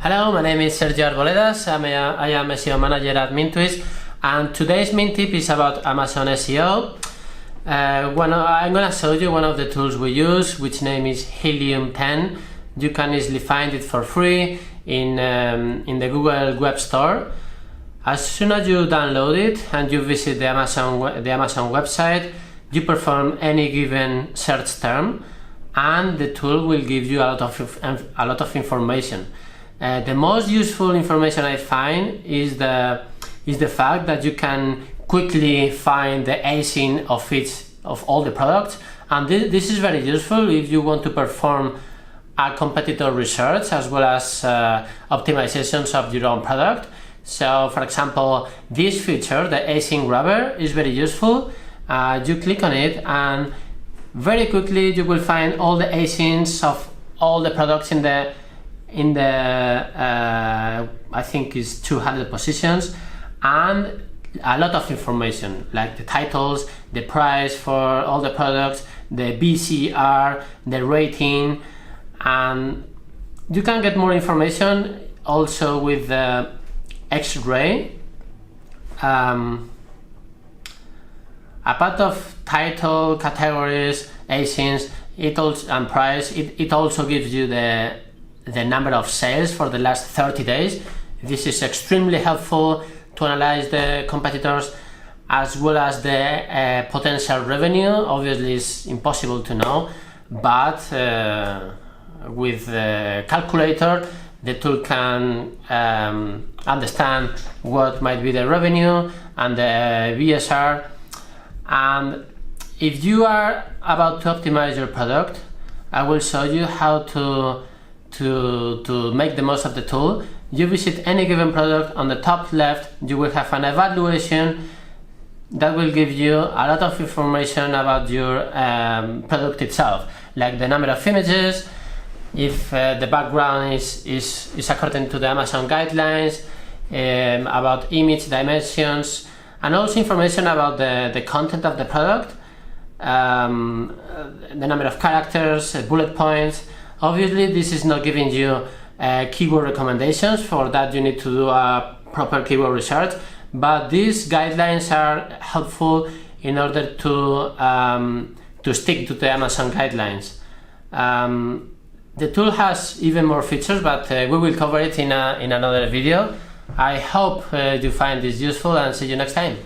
Hello, my name is Sergio Arboledas. I am SEO manager at MintTwist, and today's Mint tip is about Amazon SEO. I'm going to show you one of the tools we use, which name is Helium 10. You can easily find it for free in the Google Web Store. As soon as you download it and you visit the Amazon website, you perform any given search term, and the tool will give you a lot of information. The most useful information I find is the fact that you can quickly find the ASIN of all the products, and this is very useful if you want to perform a competitor research as well as optimizations of your own product. So, for example, this feature, the ASIN grabber, is very useful. You click on it, and very quickly you will find all the ASINs of all the products in the I think it's 200 positions, and a lot of information like the titles, the price for all the products, the BCR, the rating, and you can get more information also with the X-ray. Apart of title, categories, ASINs, and price, it also gives you the number of sales for the last 30 days. This is extremely helpful to analyze the competitors as well as the potential revenue. Obviously, it's impossible to know, but with the calculator, the tool can understand what might be the revenue and the BSR. And if you are about to optimize your product, I will show you how to make the most of the tool. You visit any given product. On the top left, you will have an evaluation that will give you a lot of information about your product itself, like the number of images, if the background is according to the Amazon guidelines, about image dimensions, and also information about the content of the product, the number of characters, bullet points. Obviously, this is not giving you keyword recommendations. For that, you need to do a proper keyword research, but these guidelines are helpful in order to stick to the Amazon guidelines. The tool has even more features, but we will cover it in another video. I hope you find this useful, and see you next time.